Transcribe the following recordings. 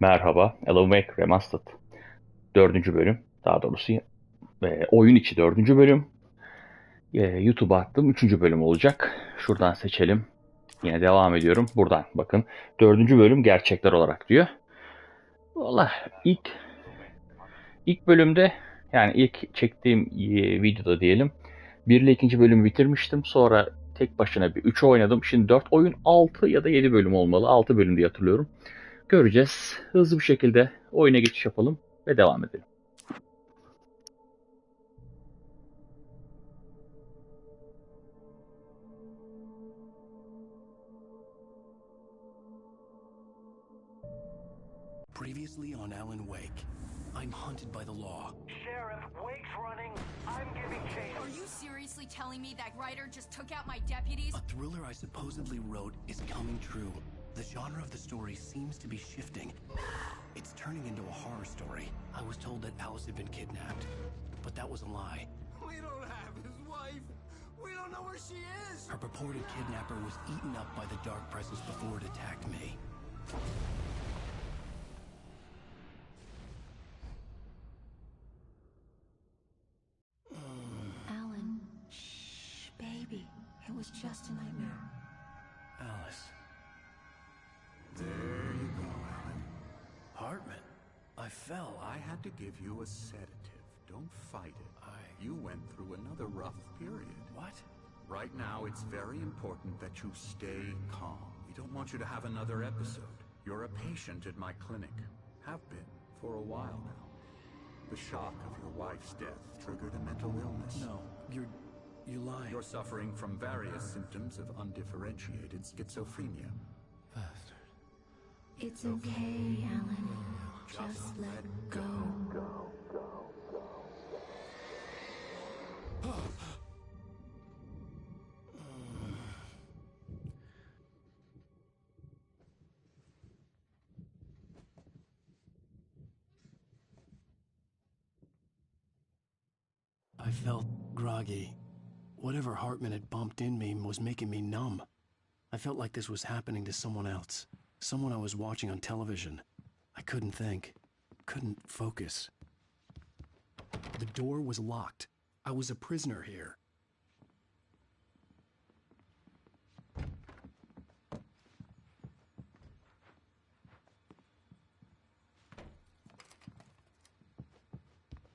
Merhaba, Alan Wake Remastered. Dördüncü bölüm, daha doğrusu oyun içi dördüncü bölüm. YouTube'a attığım üçüncü bölüm olacak. Şuradan seçelim. Yine devam ediyorum. Buradan bakın. Dördüncü bölüm gerçekler olarak diyor. Valla ilk bölümde, yani ilk çektiğim videoda diyelim, 1 ile 2. bölümü bitirmiştim. Sonra tek başına bir 3'ü oynadım. Şimdi 4 oyun, 6 ya da 7 bölüm olmalı. 6 bölüm diye hatırlıyorum. Göreceğiz. Hızlı bir şekilde oyuna geçiş yapalım ve devam edelim. Previously on Alan Wake, I'm hunted by the law. Sheriff, Wake's running. I'm giving chase. Are you seriously telling me that writer just took out my deputies? A thriller I supposedly wrote is coming true. The genre of the story seems to be shifting. It's turning into a horror story. I was told that Alice had been kidnapped, but that was a lie. We don't have his wife. We don't know where she is. Her purported kidnapper was eaten up by the dark presence before it attacked me. Alan, shh, baby. It was just a nightmare. Alice. There you go, Alan. Hartman. I fell. I had to give you a sedative. Don't fight it. You went through another rough period. What? Right now, it's very important that you stay calm. We don't want you to have another episode. You're a patient at my clinic. Have been for a while now. The shock of your wife's death triggered a mental illness. No, you're lying. You're suffering from various symptoms of undifferentiated schizophrenia. Bastard. It's okay, Alan. Just let go. I felt groggy. Whatever Hartman had bumped in me was making me numb. I felt like this was happening to someone else. Someone I was watching on television. I couldn't think. Couldn't focus. The door was locked. I was a prisoner here.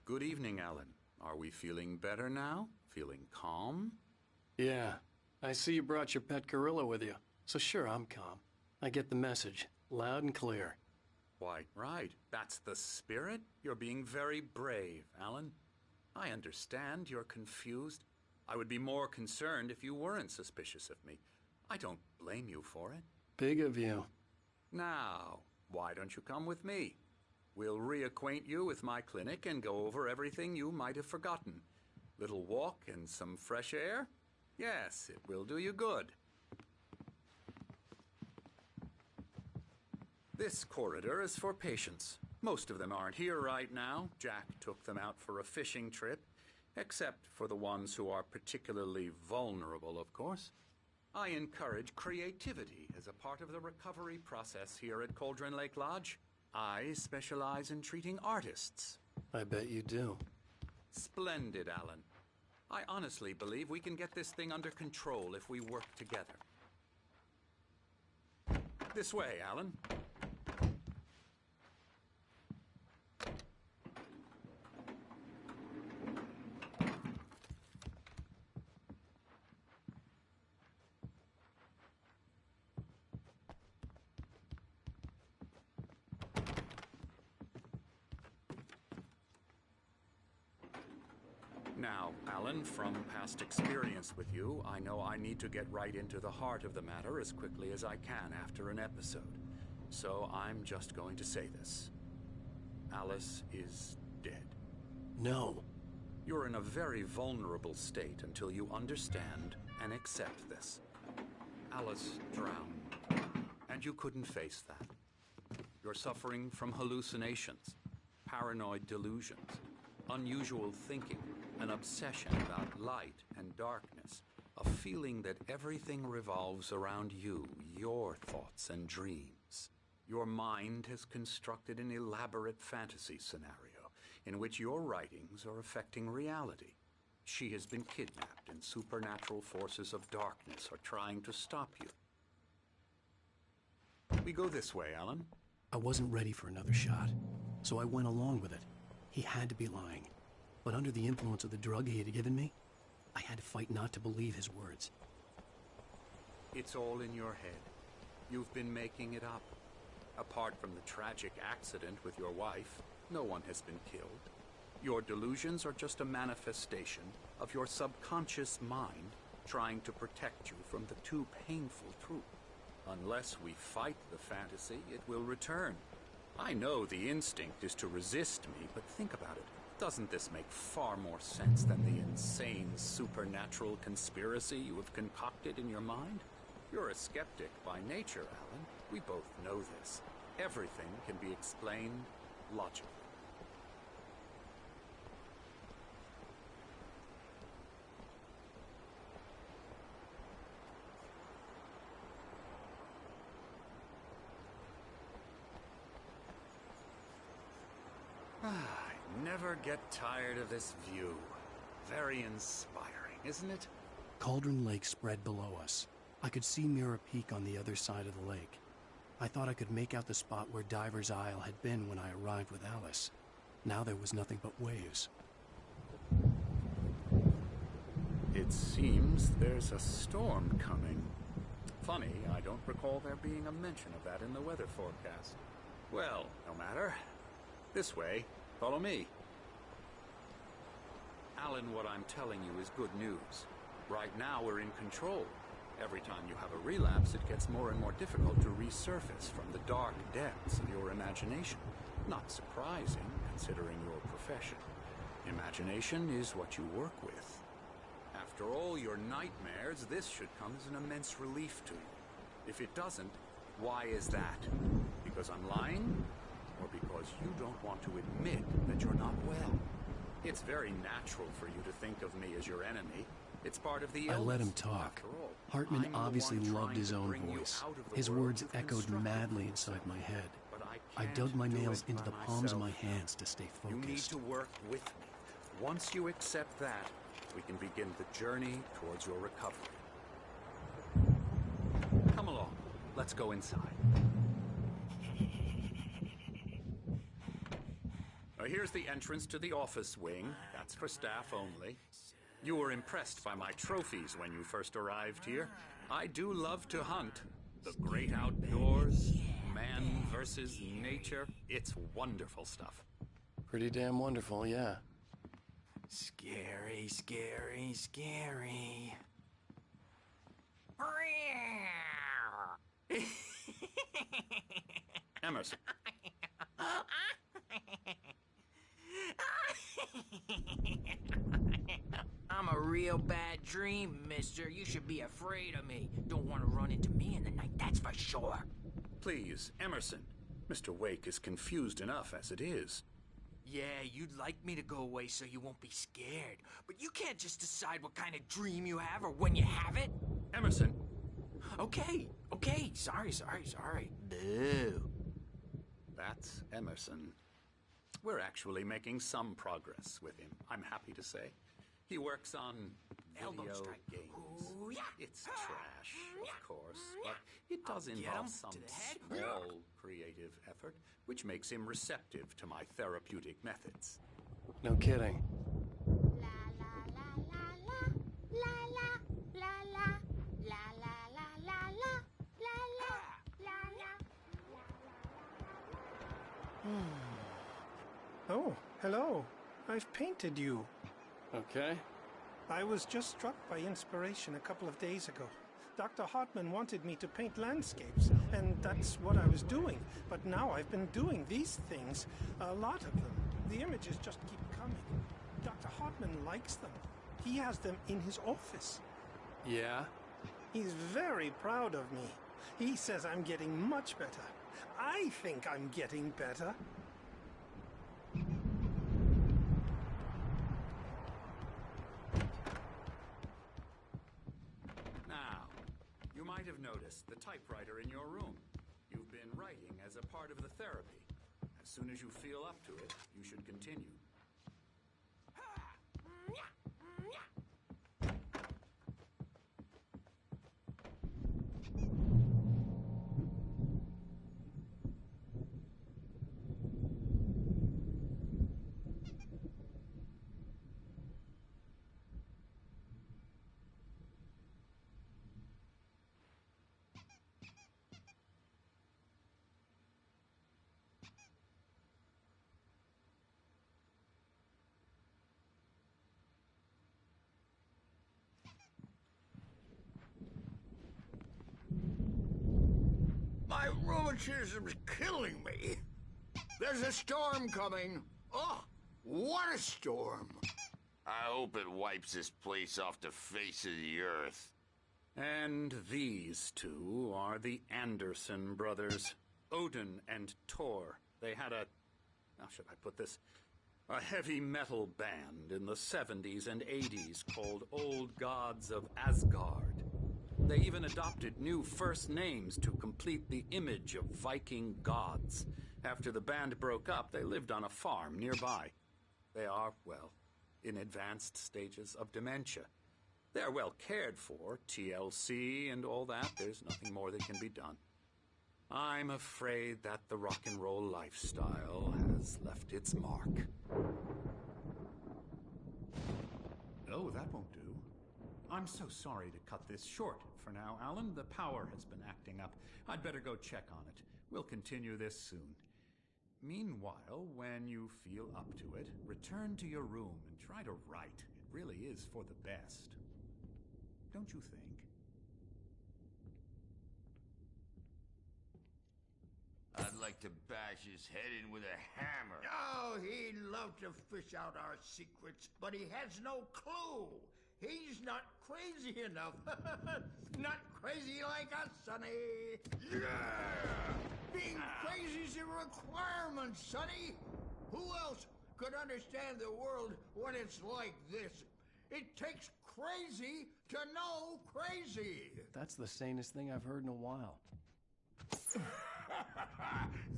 Good evening, Alan. Are we feeling better now? Feeling calm? Yeah, I see you brought your pet gorilla with you. So sure, I'm calm. I get the message, loud and clear. Why, right. That's the spirit. You're being very brave, Alan. I understand you're confused. I would be more concerned if you weren't suspicious of me. I don't blame you for it. Big of you. Now, why don't you come with me? We'll reacquaint you with my clinic and go over everything you might have forgotten. Little walk and some fresh air? Yes, it will do you good. This corridor is for patients. Most of them aren't here right now. Jack took them out for a fishing trip, except for the ones who are particularly vulnerable, of course. I encourage creativity as a part of the recovery process here at Cauldron Lake Lodge. I specialize in treating artists. I bet you do. Splendid, Alan. I honestly believe we can get this thing under control if we work together. This way, Alan. Now, Alan, from past experience with you, I know I need to get right into the heart of the matter as quickly as I can after an episode. So I'm just going to say this. Alice is dead. No. You're in a very vulnerable state until you understand and accept this. Alice drowned, and you couldn't face that. You're suffering from hallucinations, paranoid delusions, unusual thinking, an obsession about light and darkness, a feeling that everything revolves around you, your thoughts and dreams. Your mind has constructed an elaborate fantasy scenario in which your writings are affecting reality. She has been kidnapped and supernatural forces of darkness are trying to stop you. We go this way, Alan. I wasn't ready for another shot, so I went along with it. He had to be lying. But under the influence of the drug he had given me, I had to fight not to believe his words. It's all in your head. You've been making it up. Apart from the tragic accident with your wife, no one has been killed. Your delusions are just a manifestation of your subconscious mind trying to protect you from the too painful truth. Unless we fight the fantasy, it will return. I know the instinct is to resist me, but think about it. Doesn't this make far more sense than the insane supernatural conspiracy you have concocted in your mind? You're a skeptic by nature, Alan. We both know this. Everything can be explained logically. I never get tired of this view. Very inspiring, isn't it? Cauldron Lake spread below us. I could see Mirror Peak on the other side of the lake. I thought I could make out the spot where Diver's Isle had been when I arrived with Alice. Now there was nothing but waves. It seems there's a storm coming. Funny, I don't recall there being a mention of that in the weather forecast. Well, no matter. This way. Follow me. Alan, what I'm telling you is good news. Right now we're in control. Every time you have a relapse, it gets more and more difficult to resurface from the dark depths of your imagination. Not surprising, considering your profession. Imagination is what you work with. After all your nightmares, this should come as an immense relief to you. If it doesn't, why is that? Because I'm lying? Or because you don't want to admit that you're not well? It's very natural for you to think of me as your enemy. It's part of the illness. I let him talk. Hartman obviously loved his own voice. His words echoed madly inside my head. I dug my nails into the palms of my hands to stay You need focused. to work with me. Once you accept that, we can begin the journey towards your recovery. Come along. Let's go inside. Now, here's the entrance to the office wing. That's for staff only. You were impressed by my trophies when you first arrived here. I do love to hunt. The great outdoors, man versus horses, nature. It's wonderful stuff. Pretty damn wonderful, yeah. Scary, scary, scary. Emerson. I'm a real bad dream, mister. You should be afraid of me. Don't want to run into me in the night, that's for sure. Please, Emerson. Mr. Wake is confused enough as it is. Yeah, you'd like me to go away so you won't be scared. But you can't just decide what kind of dream you have or when you have it. Emerson. Okay, sorry. Boo. That's Emerson. We're actually making some progress with him, I'm happy to say. He works on Elbow video strike. games. Ooh, yeah. It's trash, of course, but it does Get involve him some to the head. small creative effort, which makes him receptive to my therapeutic methods. No kidding. La la la la la la la la la la la la la la la la. Oh, hello. I've painted you. Okay. I was just struck by inspiration a couple of days ago. Dr. Hartman wanted me to paint landscapes, and that's what I was doing. But now I've been doing these things, a lot of them. The images just keep coming. Dr. Hartman likes them. He has them in his office. Yeah? He's very proud of me. He says I'm getting much better. I think I'm getting better. Now, you might have noticed the typewriter in your room. You've been writing as a part of the therapy. As soon as you feel up to it, you should continue. My rheumatism's killing me. There's a storm coming. Oh, what a storm. I hope it wipes this place off the face of the earth. And these two are the Anderson brothers, Odin and Thor. They had how should I put this? A heavy metal band in the 70s and 80s called Old Gods of Asgard. They even adopted new first names to complete the image of Viking gods. After the band broke up, they lived on a farm nearby. They are, well, in advanced stages of dementia. They're well cared for, TLC and all that. There's nothing more that can be done. I'm afraid that the rock and roll lifestyle has left its mark. Oh, that won't do. I'm so sorry to cut this short for now, Alan. The power has been acting up. I'd better go check on it. We'll continue this soon. Meanwhile, when you feel up to it, return to your room and try to write. It really is for the best. Don't you think? I'd like to bash his head in with a hammer. Oh, he'd love to fish out our secrets, but he has no clue. He's not crazy enough. Not crazy like us, Sonny. Yeah! Being crazy's a requirement, Sonny. Who else could understand the world when it's like this? It takes crazy to know crazy. That's the sanest thing I've heard in a while.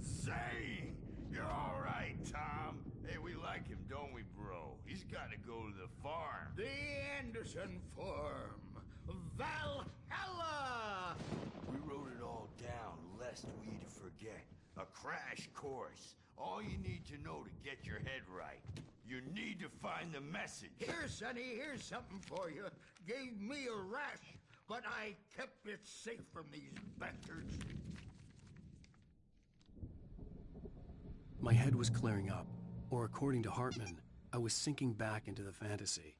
Zane! You're all right, Tom. Hey, we like him, don't we, bro? He's got to go to the farm. The Anderson Farm. Valhalla! We wrote it all down, lest we forget. A crash course. All you need to know to get your head right. You need to find the message. Here, Sonny, here's something for you. Gave me a rash, but I kept it safe from these bastards. My head was clearing up, or according to Hartman, I was sinking back into the fantasy.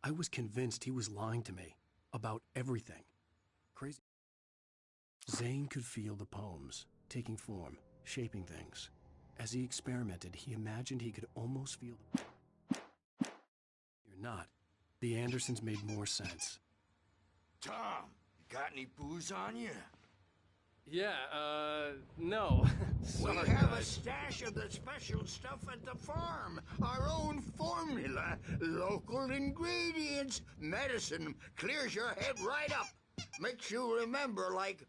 I was convinced he was lying to me about everything. Crazy. Zane could feel the poems, taking form, shaping things. As he experimented, he imagined he could almost feel the... You're not. The Andersons made more sense. Tom, got any booze on you? Yeah, no. We have a stash of the special stuff at the farm. Our own formula. Local ingredients. Medicine clears your head right up. Makes you remember like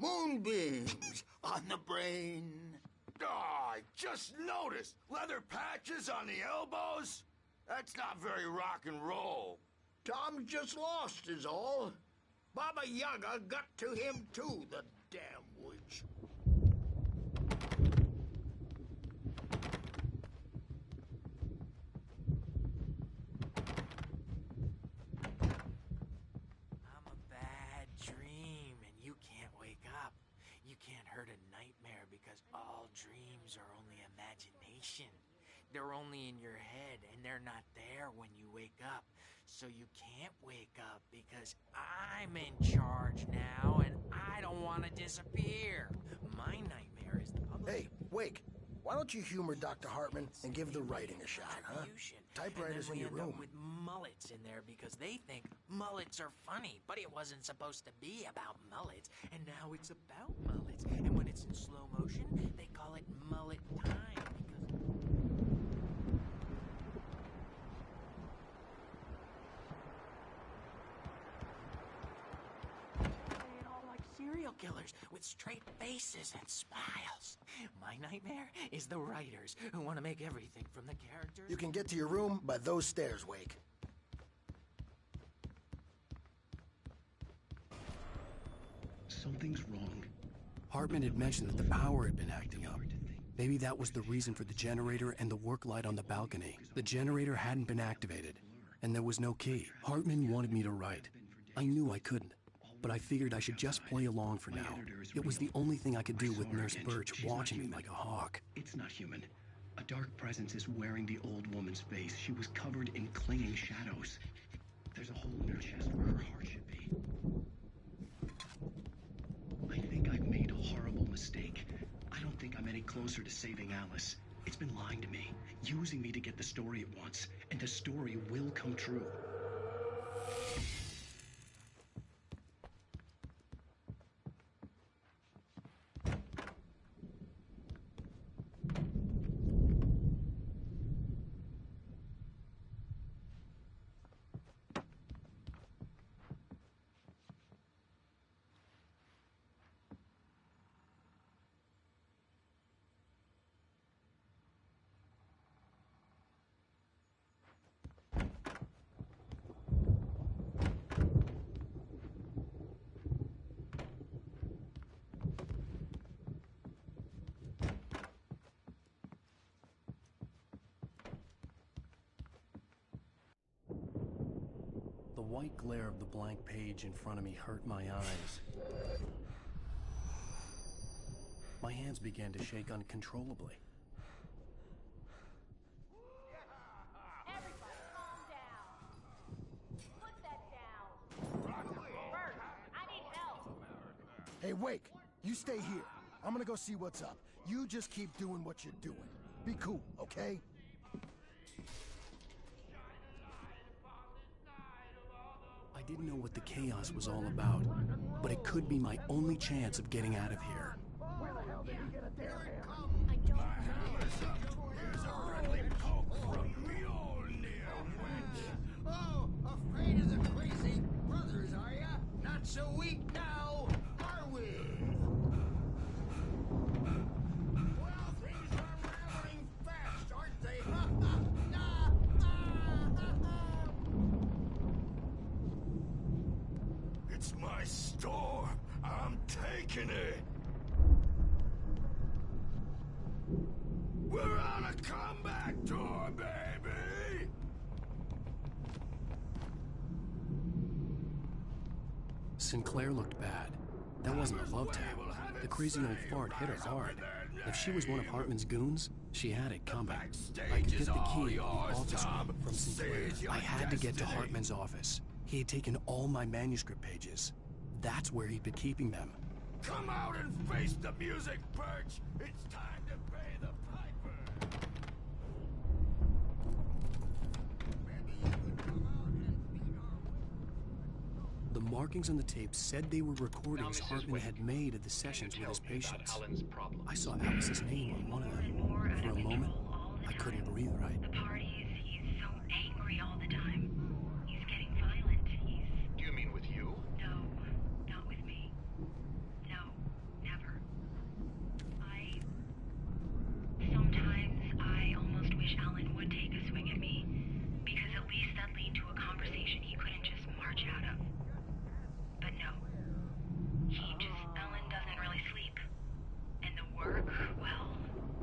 moonbeams on the brain. Oh, I just noticed. Leather patches on the elbows? That's not very rock and roll. Tom just lost is all. Baba Yaga got to him too, the damn witch. I'm a bad dream, and you can't wake up. You can't hurt a nightmare because all dreams are only imagination. They're only in your head, and they're not there when you wake up. So you can't wake up because I'm in charge now, and I don't want to disappear. My nightmare is the public. Hey, Wake, why don't you humor Dr. Hartman and give the writing a shot, huh? Typewriters in your room. With mullets in there because they think mullets are funny, but it wasn't supposed to be about mullets, and now it's about mullets. And when it's in slow motion, they call it mullet time because... serial killers with straight faces and smiles. My nightmare is the writers who want to make everything from the characters. You can get to your room by those stairs, Wake. Something's wrong. Hartman had mentioned that the power had been acting up. Maybe that was the reason for the generator and the work light on the balcony. The generator hadn't been activated, and there was no key. Hartman wanted me to write. I knew I couldn't, but I figured I should just play along for now. It was the only thing I could do with Nurse Birch watching me like a hawk. It's not human. A dark presence is wearing the old woman's face. She was covered in clinging shadows. There's a hole in her chest where her heart should be. I think I've made a horrible mistake. I don't think I'm any closer to saving Alice. It's been lying to me, using me to get the story it wants, and the story will come true. The white glare of the blank page in front of me hurt my eyes. My hands began to shake uncontrollably. Everybody calm down. Put that down. Bert, I need help. Hey, Wake, you stay here. I'm gonna go see what's up. You just keep doing what you're doing. Be cool, okay? I didn't know what the chaos was all about, but it could be my only chance of getting out of here. Where the hell did he get a damn hair? I don't know. Here's a friendly poke from Mjolnir, witch. Oh, afraid of the crazy brothers, are ya? Not so weak now, are we? Well, things are unraveling fast, aren't they? It's my store. I'm taking it. We're on a comeback tour, baby. Sinclair looked bad. That wasn't a love tap. The crazy old fart hit her hard. If she was one of Hartman's goons, she had it coming. I could get the key to the office room from Sinclair. I had to get to Hartman's office. He had taken all my manuscript pages. That's where he'd been keeping them. Come out and face the music, Birch! It's time to pay the piper! The markings on the tape said they were recordings Hartman had made of the sessions with his patients. I saw Alice's name on one of them. For a moment, I couldn't breathe right. The parties, he's so angry all the time. He's getting violent. Do you mean with you? No, not with me. No, never. Sometimes I almost wish Alan would take a swing at me, because at least that lead to a conversation he couldn't just march out of. But no. Alan doesn't really sleep. And the work, well,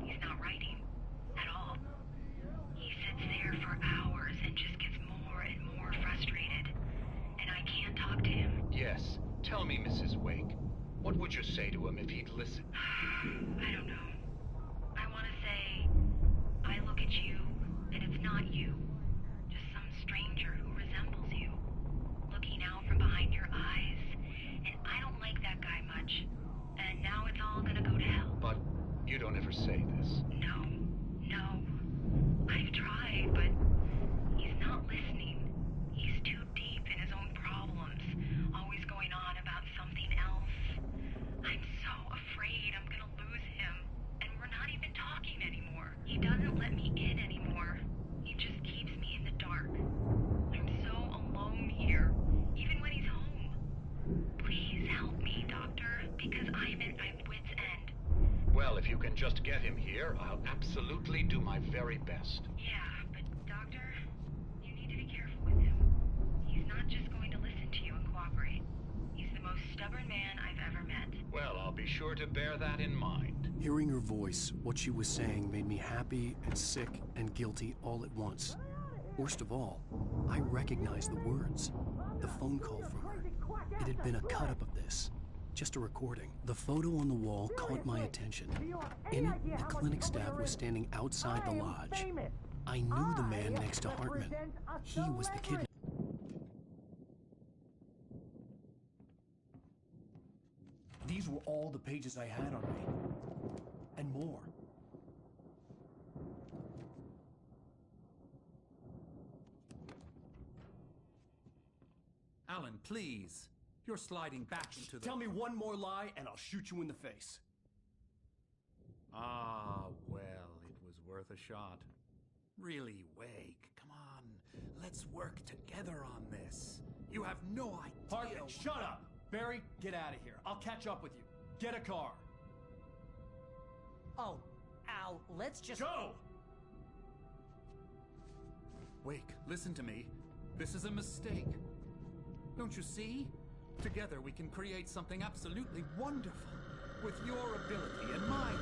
he's not writing at all. He sits there for hours and just gets more and more frustrated. And I can't talk to him. Yes. Tell me, Mrs. Wake. What would you say to him if he'd listen? I don't know. I want to say, I look at you, and it's not you. Just some stranger who resembles you. Looking out from behind your eyes. And I don't like that guy much. And now it's all gonna go to hell. But you don't ever say this. No. I've tried, but he's not listening. He's too deep in his own problems. Always going on about something else. I'm so afraid I'm gonna lose him. And we're not even talking anymore. He doesn't let me in anymore. He just keeps me in the dark. I'm so alone here, even when he's home. Please help me, Doctor, because I'm at my wit's end. Well, if you can just get him here, I'll absolutely do my very best. Yeah, but Doctor, you need to be careful with him. He's not just going to listen to you and cooperate. He's the most stubborn man I've ever met. Well, I'll be sure to bear that in mind. Hearing her voice, what she was saying made me happy and sick and guilty all at once. Worst of all, I recognized the words. The phone call from her. It had been a cut-up of this. Just a recording. The photo on the wall caught my attention. In it, the clinic staff was standing outside the lodge. I knew the man next to Hartman. He was the kidnapper. These were all the pages I had on me. And more. Alan, please. You're sliding back into the... Tell me one more lie and I'll shoot you in the face. Ah, well, it was worth a shot. Really, Wake, come on. Let's work together on this. You have no idea... Hartman, shut up! Barry, get out of here. I'll catch up with you. Get a car. Oh, Al, let's just... Go! Wake, listen to me. This is a mistake. Don't you see? Together we can create something absolutely wonderful. With your ability and mine.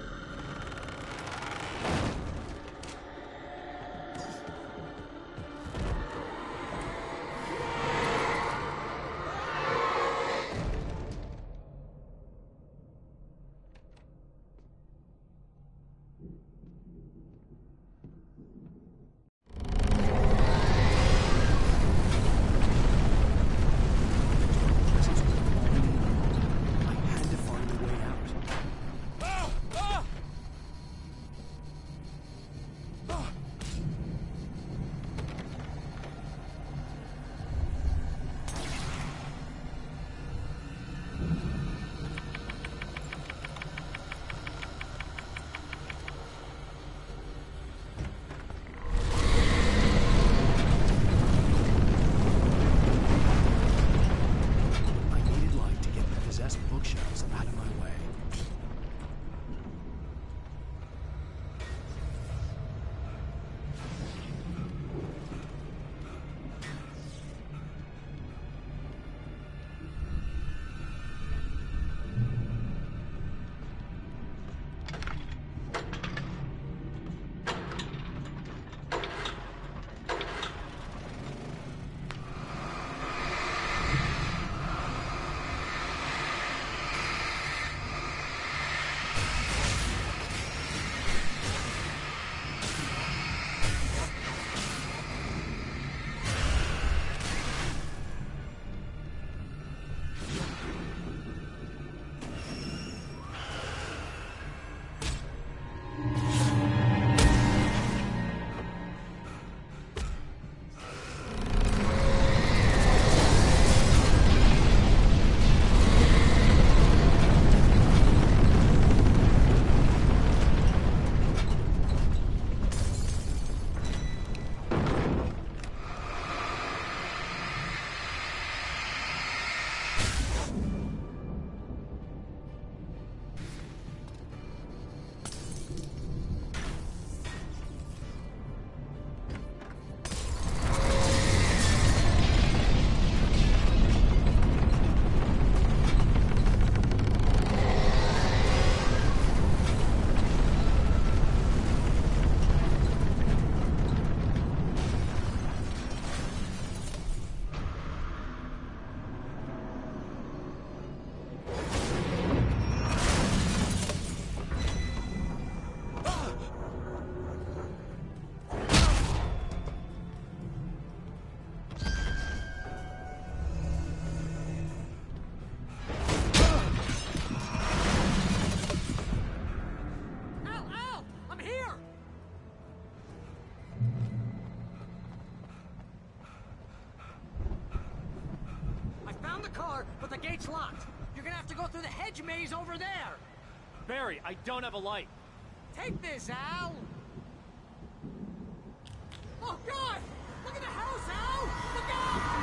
the gate's locked. You're gonna have to go through the hedge maze over there. Barry, I don't have a light. Take this, Al. Oh, God! Look at the house, Al! Look out!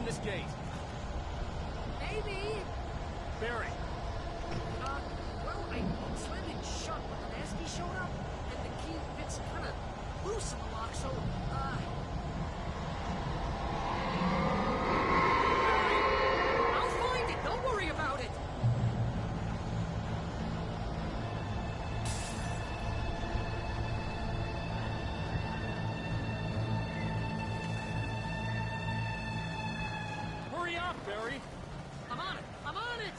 this gate? Maybe. Barry. Well, I slammed it shut when the Nasty showed up, and the key fits kind of loose in the lock, so, I'll find it. Don't worry about it. Hurry up, Barry. I'm on it. I'm on it.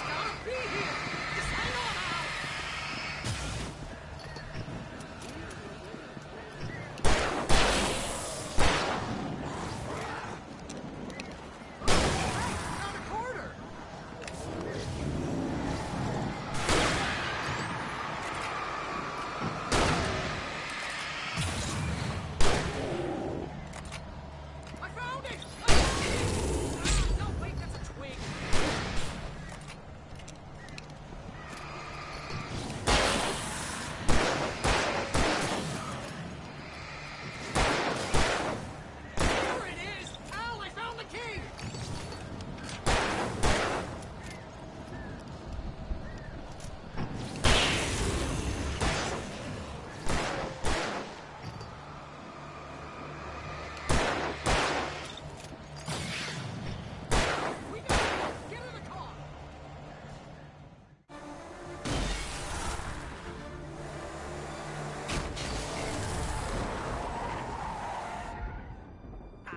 Gotta be here. Just hang on, Al. Not a quarter. I found it! I found it! Ah, no, wait, that's a twig. There it is! Al, I found the key! We got it! Get in the car!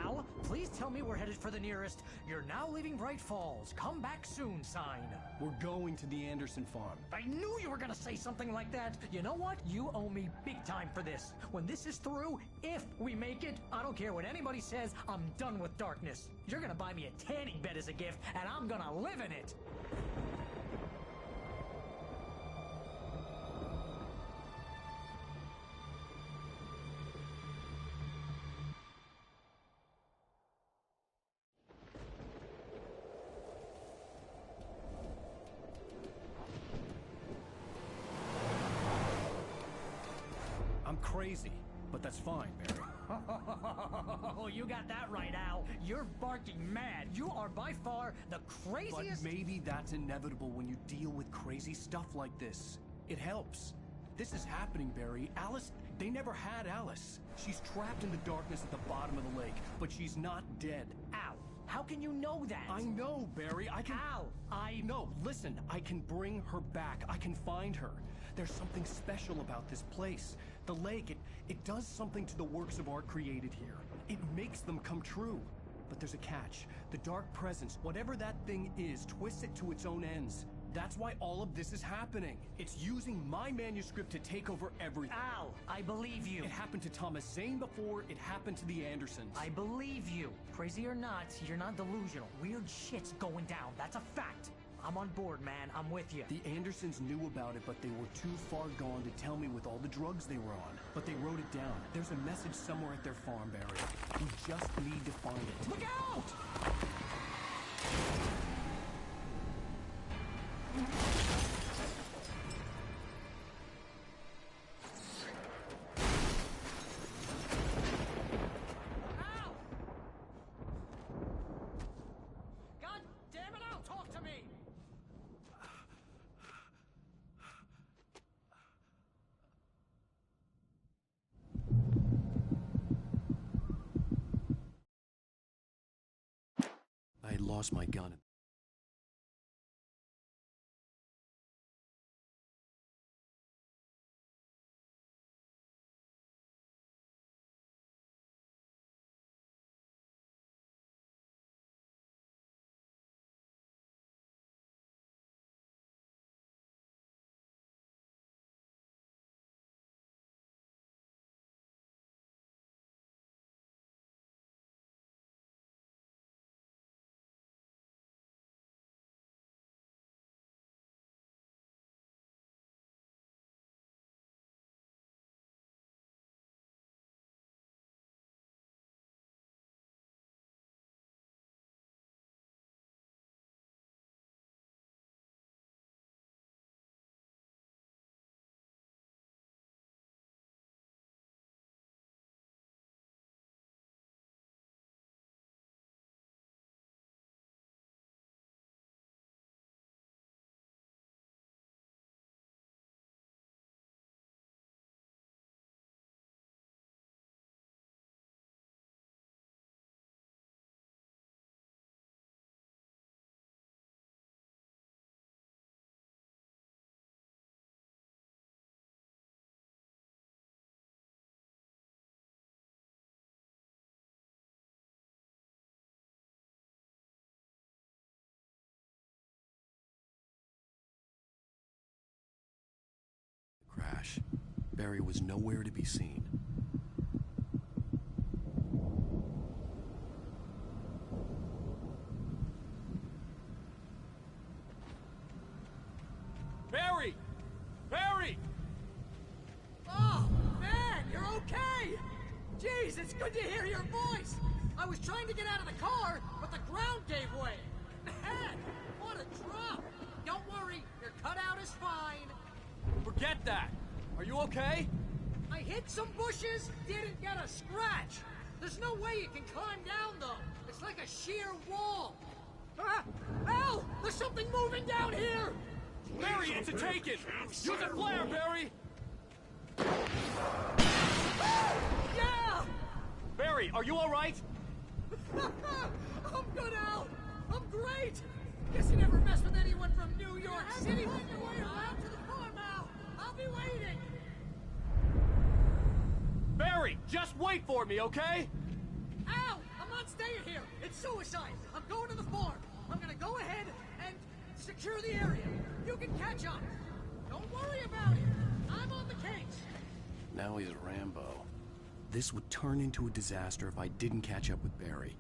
Al, please tell me we're headed for the nearest "You're now leaving Bright Falls. Come back soon" sign. We're going to the Anderson farm. I knew you were gonna say something like that. You know what? You owe me big time for this. When this is through, if we make it, I don't care what anybody says, I'm done with darkness. You're gonna buy me a tanning bed as a gift, and I'm gonna live in it. I'm crazy, but that's fine, Barry. Oh, you got that right, Al. You're barking mad. You are by far the But craziest. maybe that's inevitable when you deal with crazy stuff like this. It helps. This is happening, Barry. Alice, they never had Alice. She's trapped in the darkness at the bottom of the lake, but she's not dead. Al, how can you know that? I know, Barry. I can... Al, No, listen. I can bring her back. I can find her. There's something special about this place. The lake, it does something to the works of art created here. It makes them come true. But there's a catch. The dark presence, whatever that thing is, twists it to its own ends. That's why all of this is happening. It's using my manuscript to take over everything. Al, I believe you. It happened to Thomas Zane before, it happened to the Andersons. I believe you. Crazy or not, you're not delusional. Weird shit's going down. That's a fact. I'm on board, man. I'm with you. The Andersons knew about it, but they were too far gone to tell me with all the drugs they were on. But they wrote it down. There's a message somewhere at their farm, Barry. We just need to find it. Look out! Al! God damn it, Al, talk to me! I had lost my gun. flash. Barry was nowhere to be seen. Barry! Barry! Oh, man, you're okay! Jeez, it's good to hear your voice! I was trying to get out of the car, but the ground gave way. Man, what a drop! Don't worry, your cutout is fine. Forget that! Are you okay? I hit some bushes, didn't get a scratch. There's no way you can climb down, though. It's like a sheer wall. Ah! Al! There's something moving down here! Barry, it's a take-it! Use a flare, Barry! Yeah! Barry, are you alright? I'm good, Al! I'm great! Guess you never mess with anyone from New York City. Find your way around to the farm, Al! I'll be waiting! Barry, just wait for me, okay? Al! I'm not staying here! It's suicide! I'm going to the farm! I'm gonna go ahead and secure the area. You can catch up. Don't worry about it. I'm on the case. Now he's Rambo. This would turn into a disaster if I didn't catch up with Barry.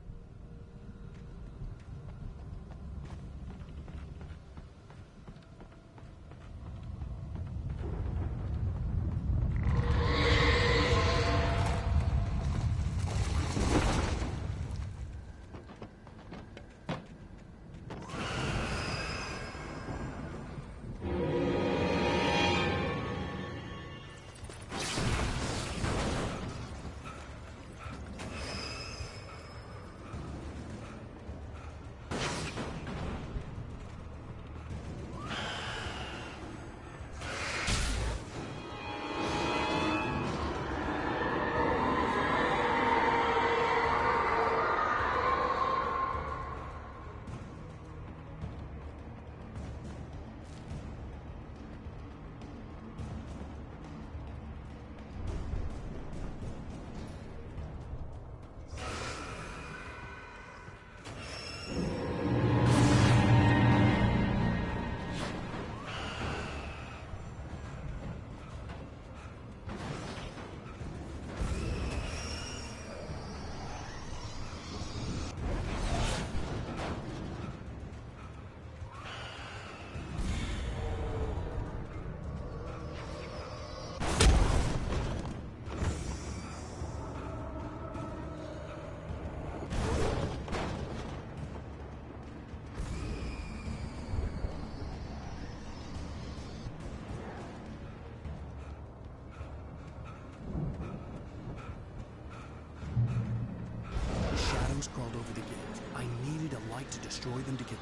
Crawled over the gate. I needed a light to destroy them to get through.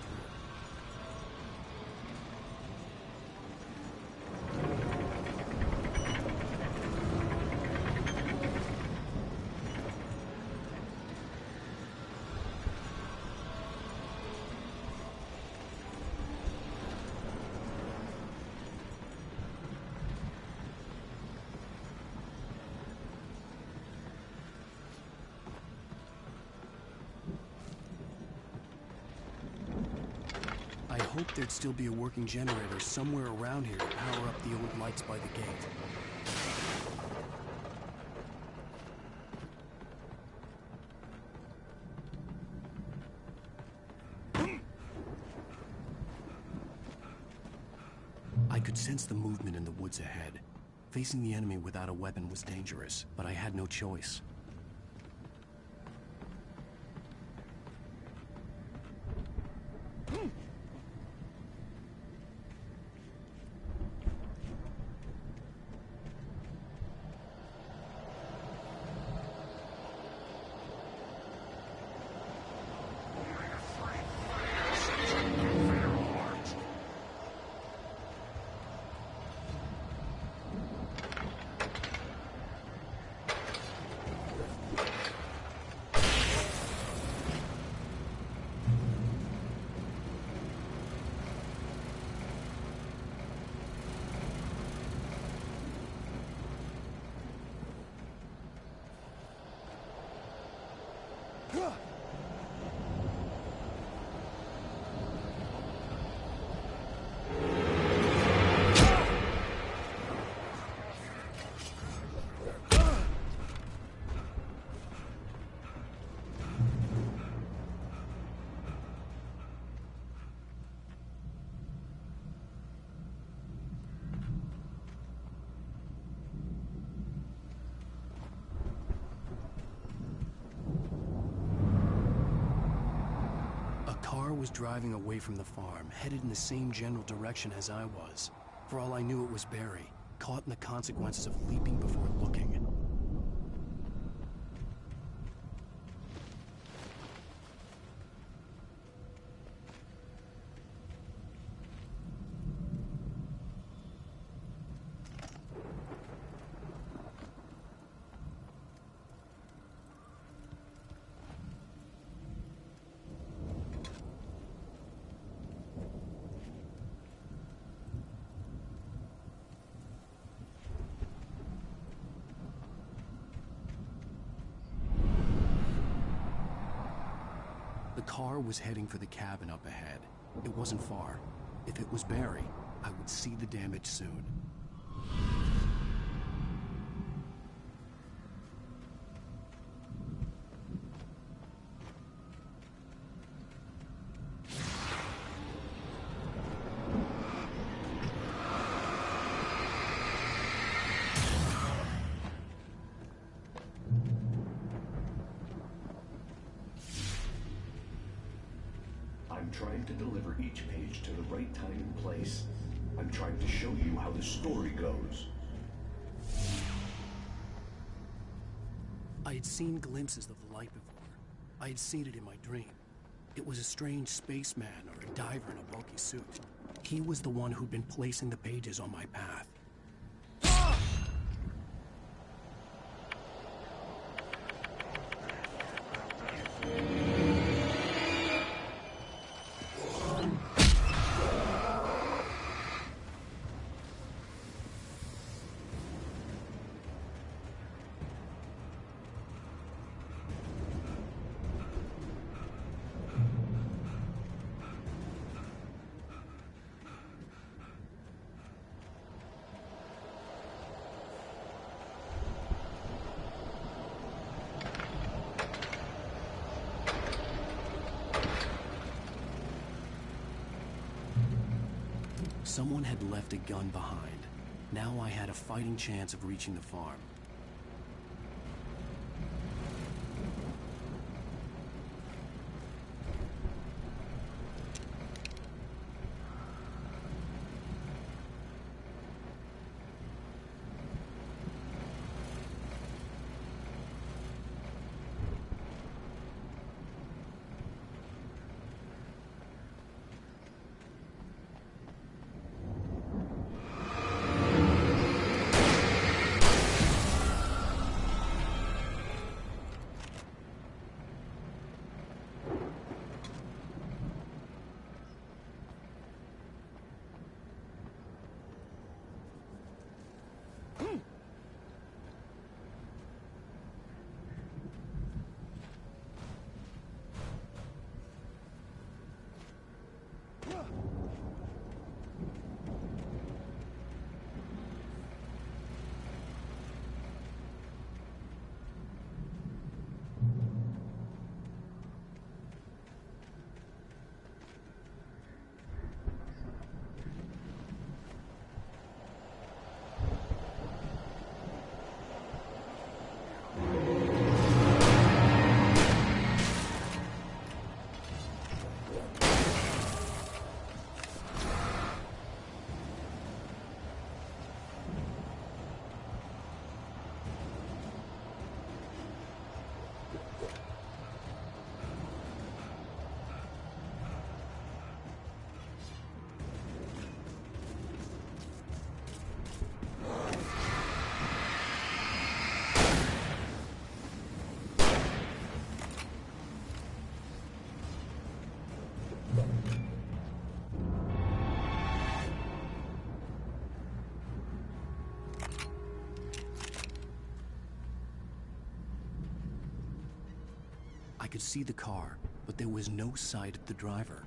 I hoped there'd still be a working generator somewhere around here to power up the old lights by the gate. I could sense the movement in the woods ahead. Facing the enemy without a weapon was dangerous, but I had no choice. car was driving away from the farm, headed in the same general direction as I was. For all I knew, it was Barry, caught in the consequences of leaping before looking. The car was heading for the cabin up ahead. It wasn't far. If it was Barry, I would see the damage soon. I'm trying to deliver each page to the right time and place. I'm trying to show you how the story goes. I had seen glimpses of the light before. I had seen it in my dream. It was a strange spaceman or a diver in a bulky suit. He was the one who'd been placing the pages on my path. Someone had left a gun behind. Now I had a fighting chance of reaching the farm. I could see the car, but there was no sight of the driver.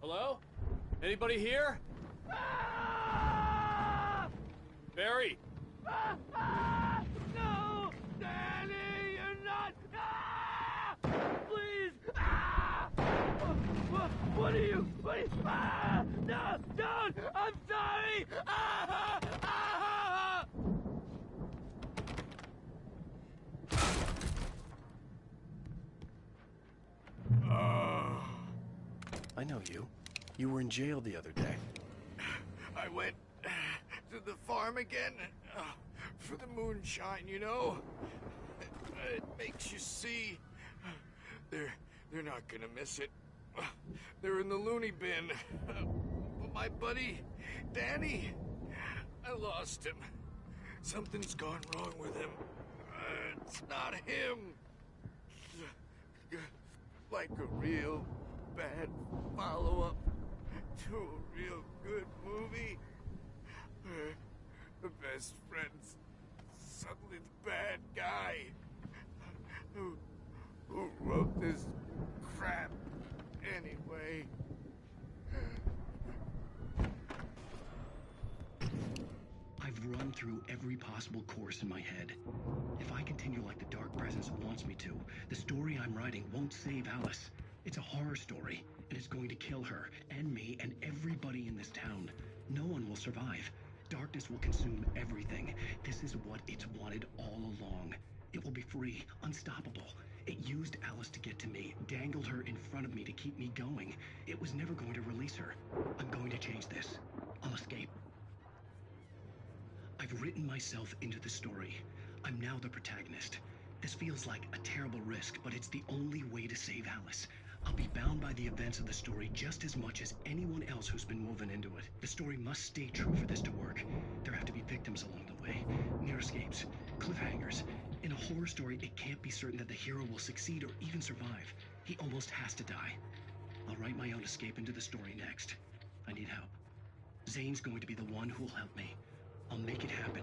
Hello? Anybody here? Barry! No! Danny, you're not! Please! What are you? No! Don't! I'm sorry! I know you. You were in jail the other day. I went to the farm again for the moonshine, you know? It makes you see. They're not gonna miss it. They're in the loony bin. But my buddy, Danny, I lost him. Something's gone wrong with him. It's not him. Like a real bad follow-up to a real good movie. The best friend's suddenly the bad guy. Who wrote this crap anyway? I've run through every possible course in my head. If I continue like the Dark Presence wants me to, the story I'm writing won't save Alice. It's a horror story, and it's going to kill her, and me, and everybody in this town. No one will survive. Darkness will consume everything. This is what it's wanted all along. It will be free, unstoppable. It used Alice to get to me, dangled her in front of me to keep me going. It was never going to release her. I'm going to change this. I'll escape. I've written myself into the story. I'm now the protagonist. This feels like a terrible risk, but it's the only way to save Alice. I'll be bound by the events of the story just as much as anyone else who's been woven into it. The story must stay true for this to work. There have to be victims along the way, near escapes, cliffhangers. In a horror story, it can't be certain that the hero will succeed or even survive. He almost has to die. I'll write my own escape into the story next. I need help. Zane's going to be the one who'll help me. I'll make it happen.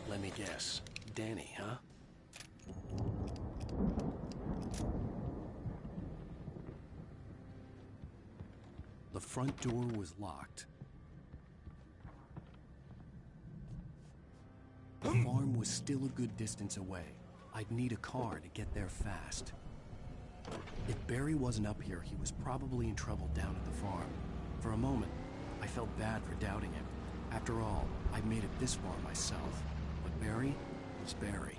Let me guess. Danny, huh? The front door was locked. The farm was still a good distance away. I'd need a car to get there fast. If Barry wasn't up here, he was probably in trouble down at the farm. For a moment, I felt bad for doubting him. After all, I'd made it this far myself. But Barry was Barry.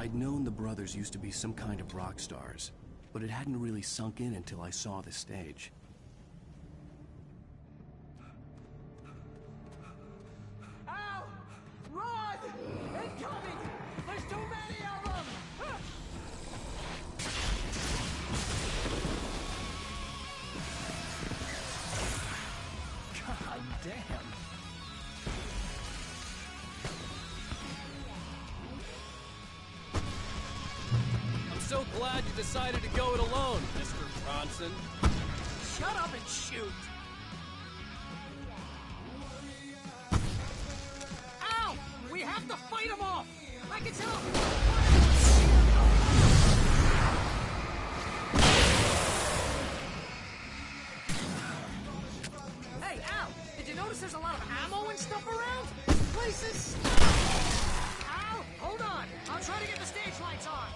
I'd known the brothers used to be some kind of rock stars, but it hadn't really sunk in until I saw the stage. Al! Run! Incoming! There's too many of them! God damn. I'm so glad you decided to go it alone, Mr. Bronson. Shut up and shoot! Al! We have to fight them off! I can tell! Hey, Al! Did you notice there's a lot of ammo and stuff around? Places... Al! Hold on! I'll try to get the stage lights on!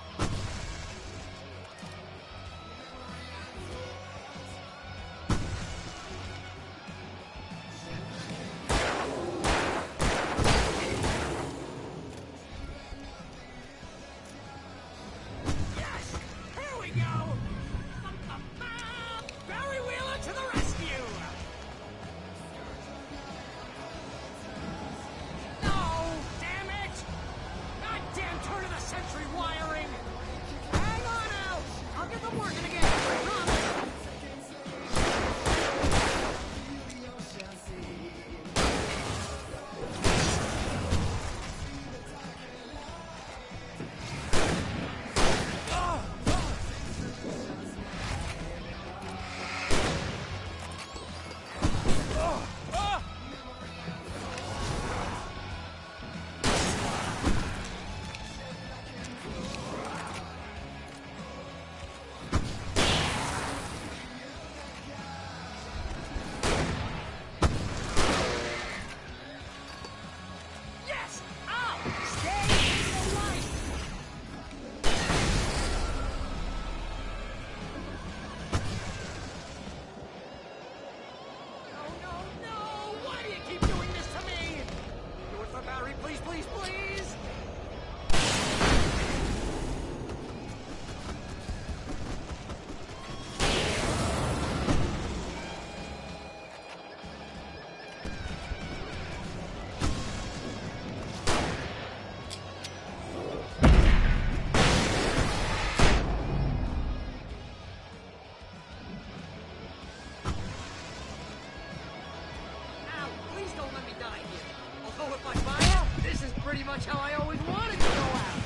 Pretty much how I always wanted to go out.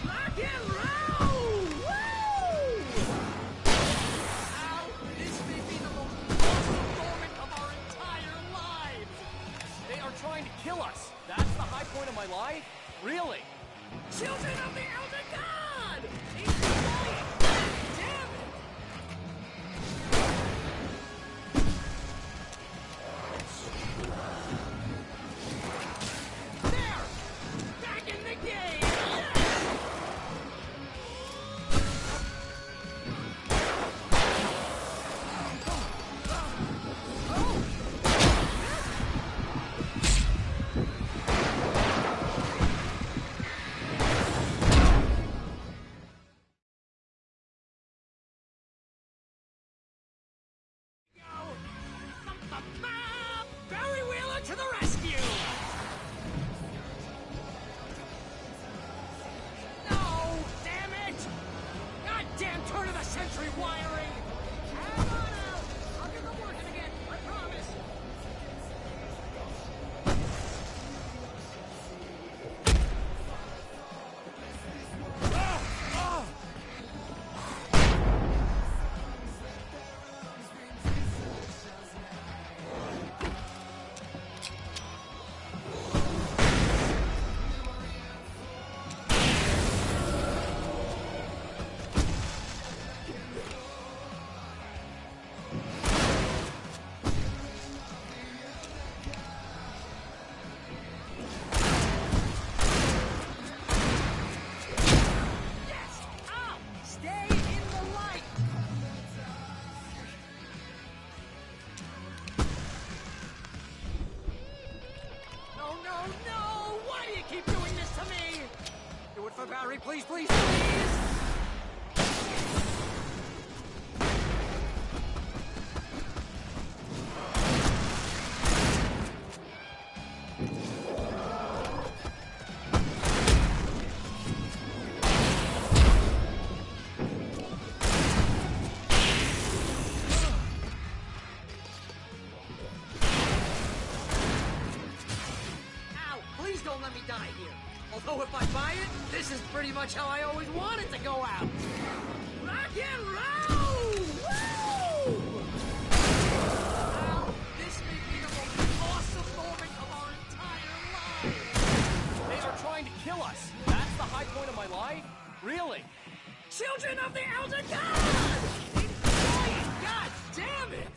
Rock and roll! Woo! Ow, this may be the most awesome moment of our entire lives. They are trying to kill us. That's the high point of my life? Really? Children of the Elder God! He's dying! Damn it! To the rescue! No! Damn it! Goddamn turn of the century wiring! Hang on out! I'll get them working again, I promise! Valerie, please, please, please! Don't let me die here. Although if I buy it, this is pretty much how I always want it to go out. Rock and roll! Woo! Wow, this may be the most awesome moment of our entire lives. They are trying to kill us. That's the high point of my life? Really? Children of the Elder God! Enjoy it! God damn it!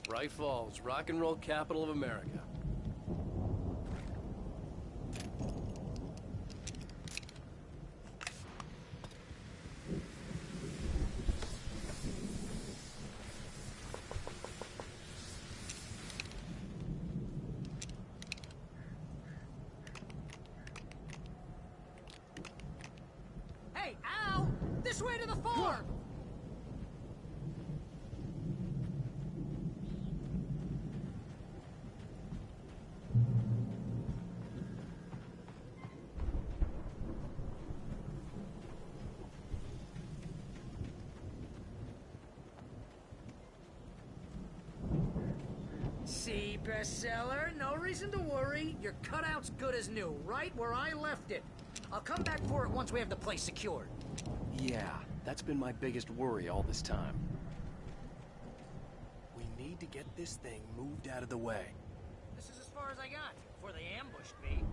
Bright Falls, rock and roll capital of America. Hey, Al! This way to the farm! See, bestseller, no reason to worry. Your cutout's good as new, right where I left it. I'll come back for it once we have the place secured. Yeah, that's been my biggest worry all this time. We need to get this thing moved out of the way. This is as far as I got before they ambushed me.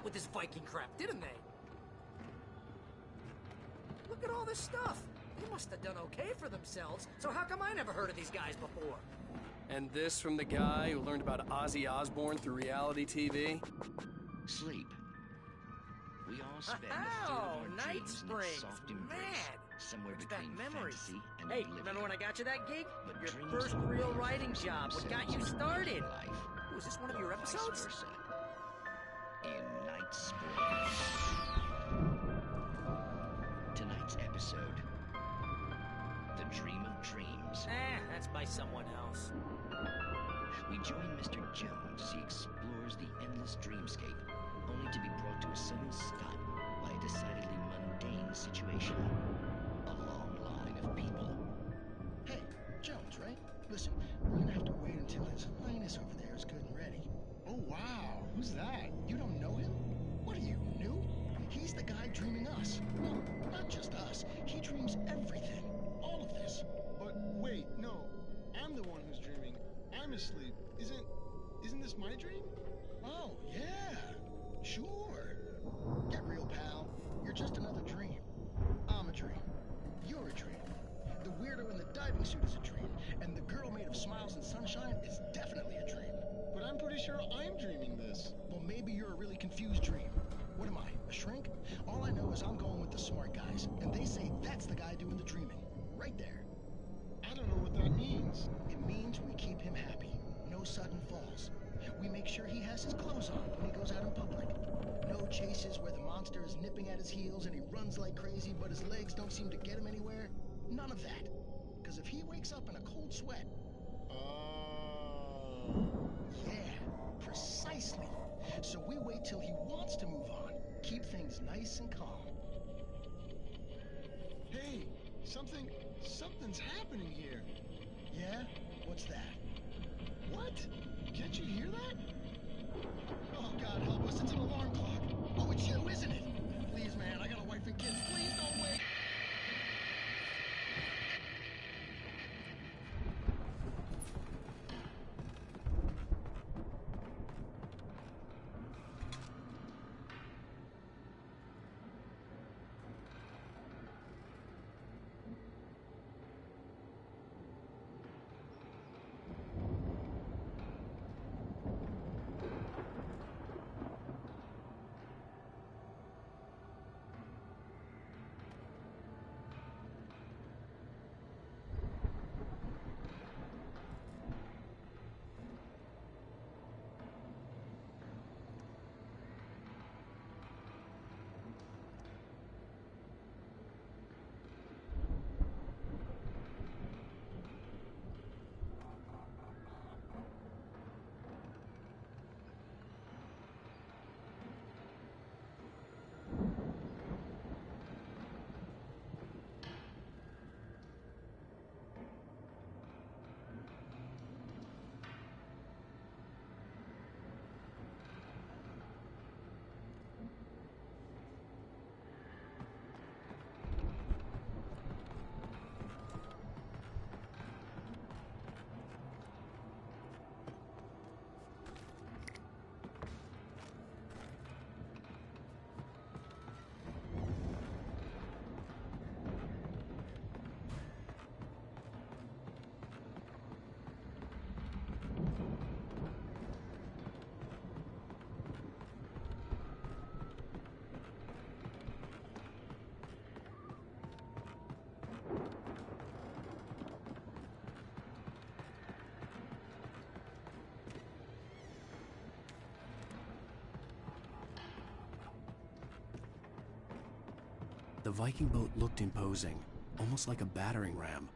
With this Viking crap, didn't they? Look at all this stuff. They must have done okay for themselves. So how come I never heard of these guys before? And this from the guy who learned about Ozzy Osbourne through reality TV? Sleep. We all spend a third of our Night dreams in Springs. its soft embrace, somewhere Brings between back memories. fantasy and Hey, oblivion. remember when I got you that gig? But Your dreams first don't real manifest writing job. What got you themselves in started? life, Was this one of your vice episodes? versa. In Night Springs. Tonight's episode, The Dream of Dreams. That's by someone else. We join Mr. Jones as he explores the endless dreamscape, only to be brought to a sudden stop by a decidedly mundane situation. A long line of people. Hey, Jones, right? Listen, we're gonna have to wait until His Highness over there is good and ready. Oh, wow. Who's that? You don't know him? What are you, new? He's the guy dreaming us. No, not just us. He dreams everything. All of this. But wait, no. I'm the one who's dreaming. I'm his my dream? Oh, yeah. Sure. Get real, pal. You're just another dream. I'm a dream. You're a dream. The weirdo in the diving suit is a dream. And the girl made of smiles and sunshine is definitely a dream. But I'm pretty sure I'm dreaming this. Well, maybe you're a really confused dream. What am I, a shrink? All I know is I'm going with the smart guys. And they say that's the guy doing the dreaming. Right there. I don't know what that means. It means we keep him happy. No sudden falls. We make sure he has his clothes on when he goes out in public. No chases where the monster is nipping at his heels and he runs like crazy but his legs don't seem to get him anywhere. None of that. Because if he wakes up in a cold sweat... Yeah, precisely. So we wait till he wants to move on. Keep things nice and calm. Hey, something's happening here. Yeah? What's that? What? Can't you hear that? Oh, God help us, it's an alarm clock. Oh, it's you, isn't it? Please, man, I got a wife and kids. Please don't wait. The Viking boat looked imposing, almost like a battering ram.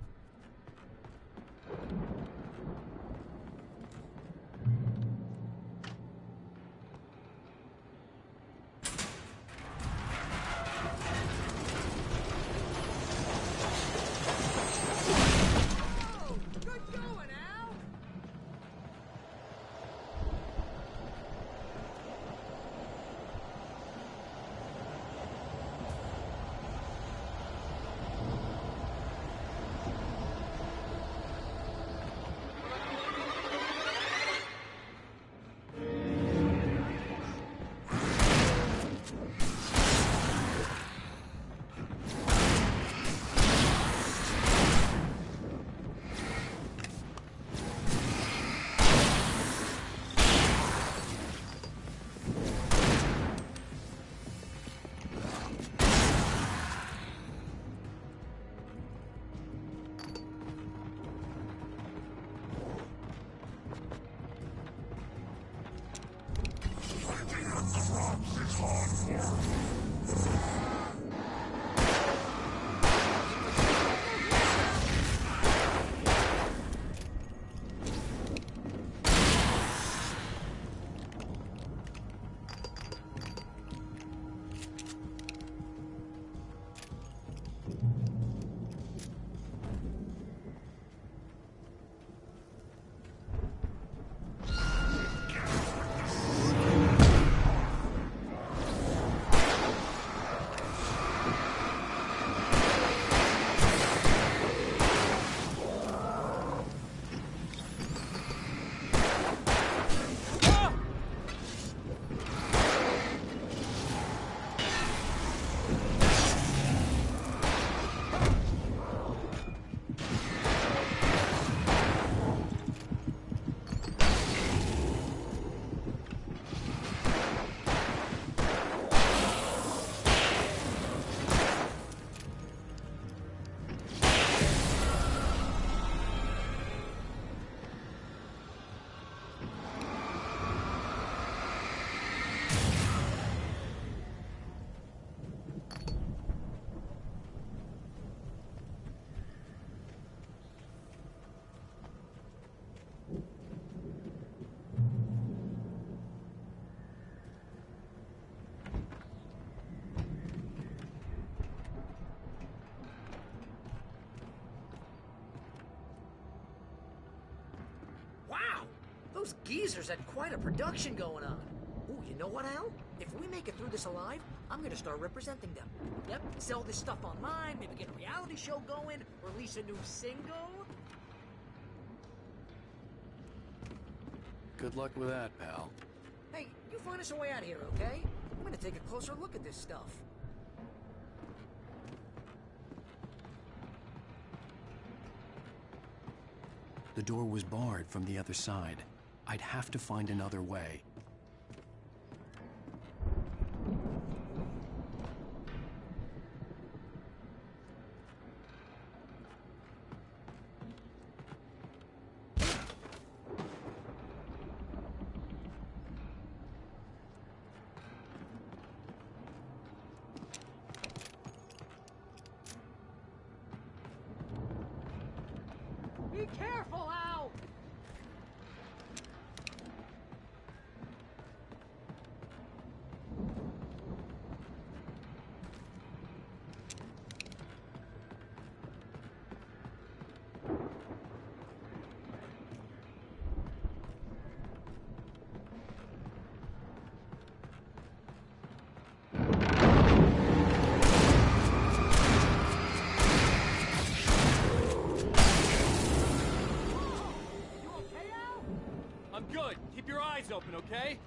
Those geezers had quite a production going on. Ooh, you know what, Al? If we make it through this alive, I'm gonna start representing them. Yep, sell this stuff online, maybe get a reality show going, release a new single. Good luck with that, pal. Hey, you find us a way out of here, okay? I'm gonna take a closer look at this stuff. The door was barred from the other side. I'd have to find another way. Be careful, Al! I'm good. Keep your eyes open, okay?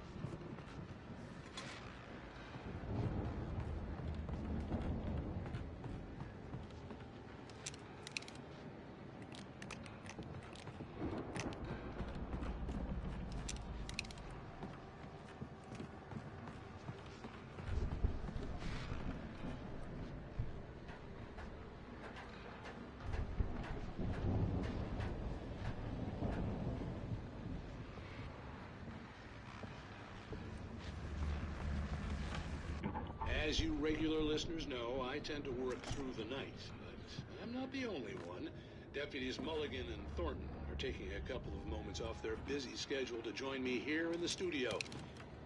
As you regular listeners know, I tend to work through the night, but I'm not the only one. Deputies Mulligan and Thornton are taking a couple of moments off their busy schedule to join me here in the studio.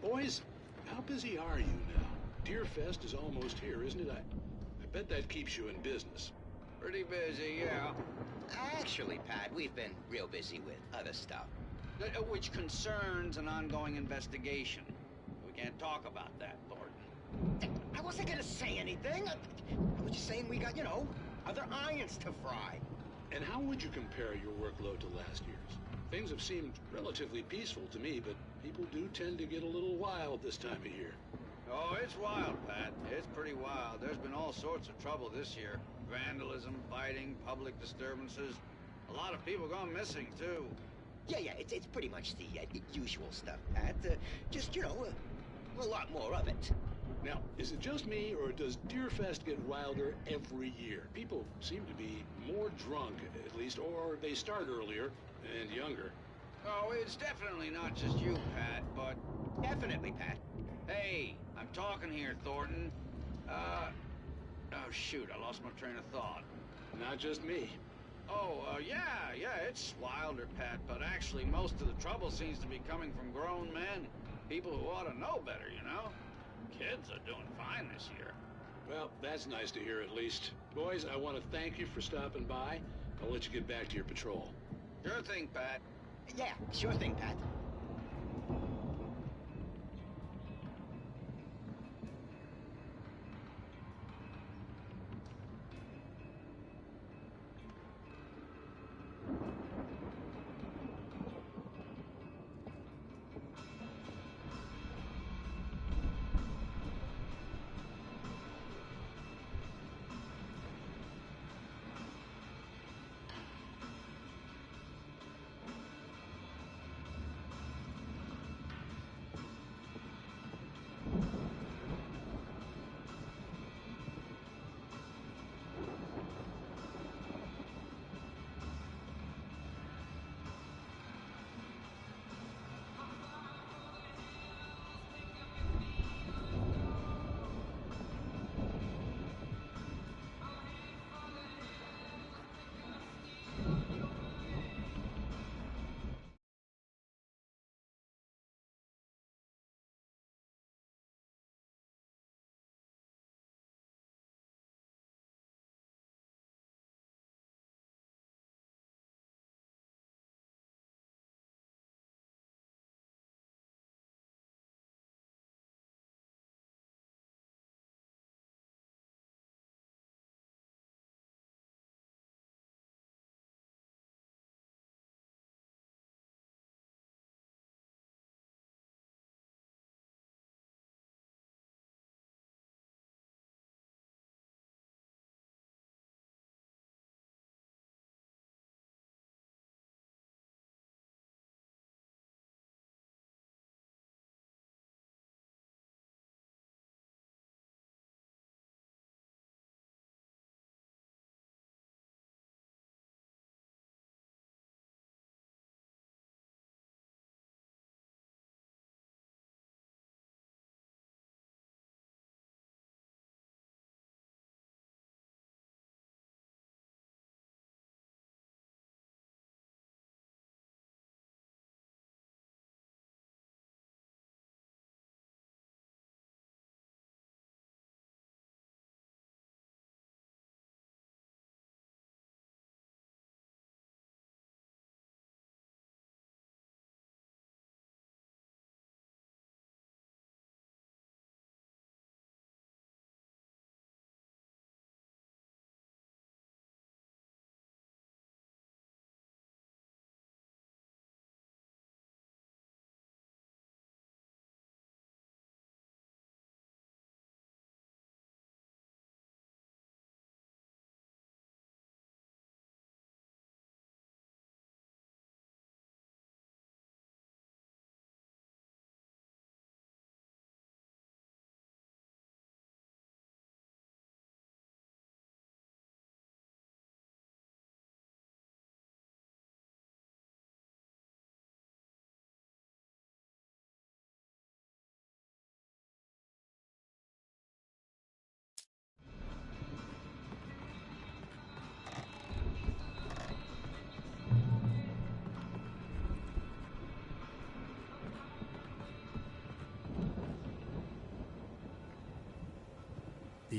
Boys, how busy are you now? Deerfest is almost here, isn't it? I bet that keeps you in business. Pretty busy, yeah. Actually, Pat, we've been real busy with other stuff, which concerns an ongoing investigation. We can't talk about that, Thornton. I wasn't gonna say anything. I was just saying we got, other irons to fry. And how would you compare your workload to last year's? Things have seemed relatively peaceful to me, but people do tend to get a little wild this time of year. Oh, it's wild, Pat. It's pretty wild. There's been all sorts of trouble this year. Vandalism, fighting, public disturbances. A lot of people gone missing, too. Yeah, it's pretty much the usual stuff, Pat. Just, a lot more of it. Now, is it just me, or does Deerfest get wilder every year? People seem to be more drunk, at least, or they start earlier and younger. Oh, it's definitely not just you, Pat, but... Definitely, Pat. Hey, I'm talking here, Thornton. Oh, shoot, I lost my train of thought. Not just me. Oh, yeah, it's wilder, Pat, but actually most of the trouble seems to be coming from grown men. People who ought to know better, Kids are doing fine this year. Well, that's nice to hear at least. Boys, I want to thank you for stopping by. I'll let you get back to your patrol. Sure thing, Pat. Yeah, sure thing, Pat.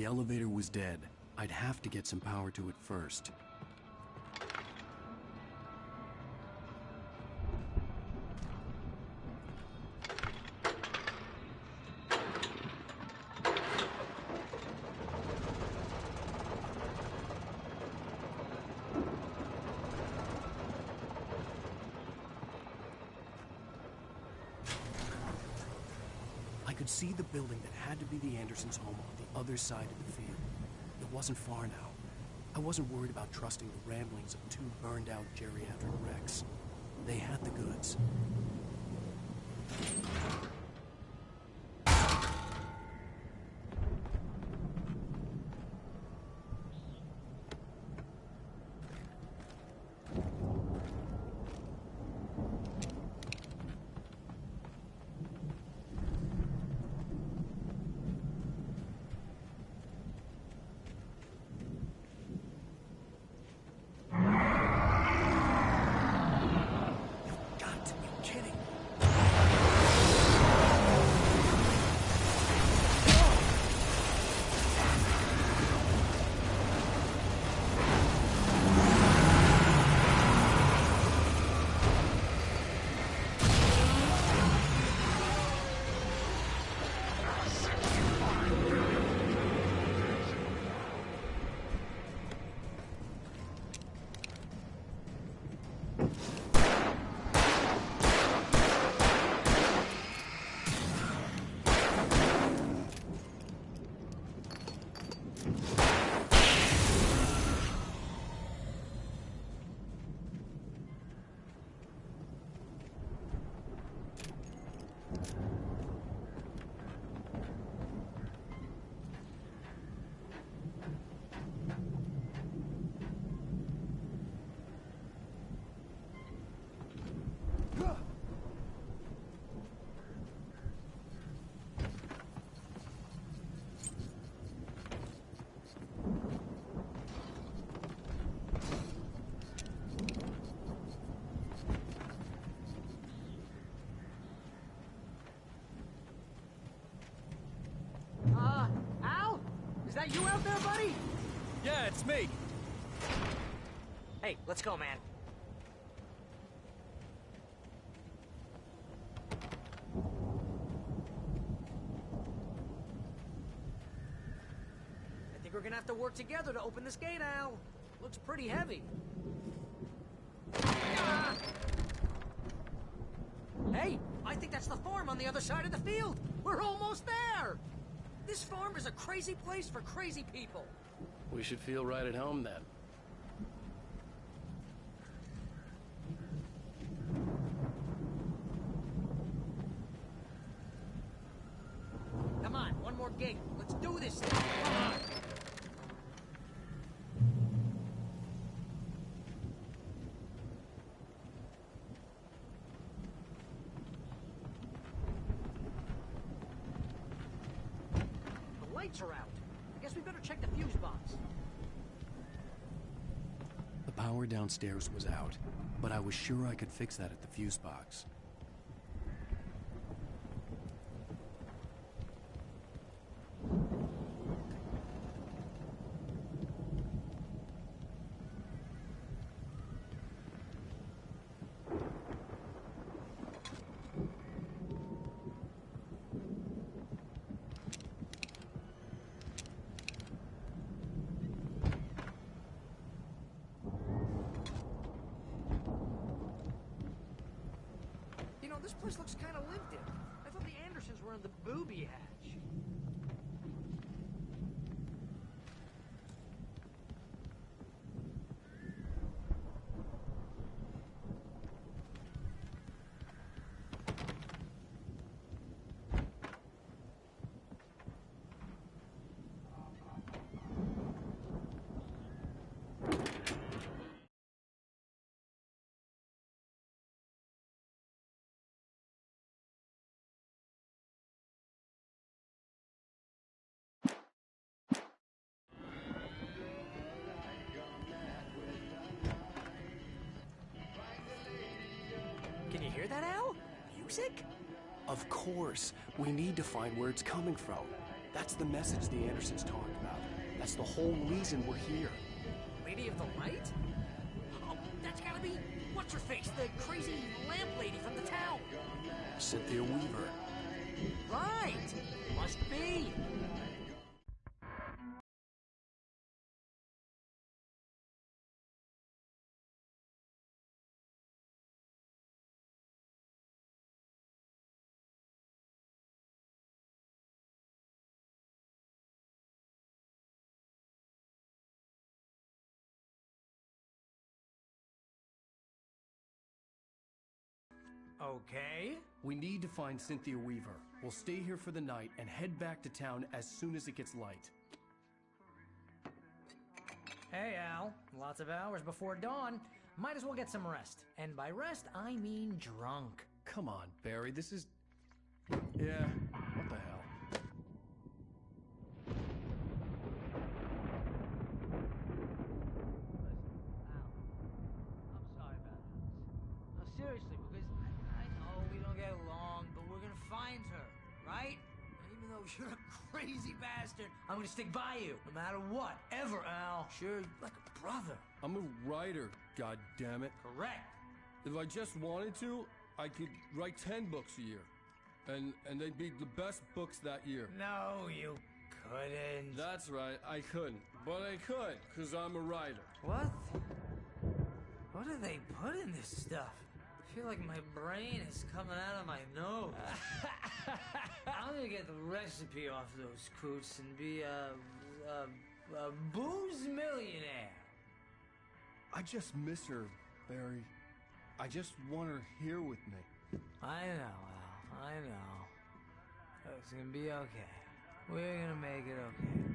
The elevator was dead. I'd have to get some power to it first. I could see the building that had to be the Andersons' home on the other side of the field. It wasn't far now. I wasn't worried about trusting the ramblings of two burned-out geriatric wrecks. They had the goods. Al? Is that you out there, buddy? Yeah, it's me. Hey, let's go, man. I think we're gonna have to work together to open this gate, Al. Looks pretty heavy. Ah! Hey, I think that's the farm on the other side of the field. We're almost there. This farm is a crazy place for crazy people. We should feel right at home then. Come on, one more gate. Let's do this thing. Come on. The lights are out. I guess we better check the fuse box. The power downstairs was out, but I was sure I could fix that at the fuse box. You know, this place looks kind of lived in. I thought the Andersons were in the booby hatch. Can you hear that, Al? Music? Of course. We need to find where it's coming from. That's the message the Andersons talked about. That's the whole reason we're here. Lady of the Light? Oh, that's gotta be what's-her-face, the crazy lamp lady from the town. Cynthia Weaver. Right! Must be. Okay. We need to find Cynthia Weaver. We'll stay here for the night and head back to town as soon as it gets light. Hey, Al. Lots of hours before dawn. Might as well get some rest. And by rest, I mean drunk. Come on, Barry, this is... Yeah, what the hell? I'm sorry about this. No, seriously, because I know we don't get along, but we're gonna find her, right? Even though you're a crazy bastard, I'm gonna stick by you, no matter what, ever, Al. Sure, like a brother. I'm a writer, goddammit. Correct. If I just wanted to, I could write 10 books a year. And they'd be the best books that year. No, you couldn't. That's right, I couldn't. But I could, because I'm a writer. What? What do they put in this stuff? I feel like my brain is coming out of my nose. I'm gonna get the recipe off those coots and be a booze millionaire. I just miss her, Barry. I just want her here with me. I know, Al. I know. It's gonna be okay. We're gonna make it okay.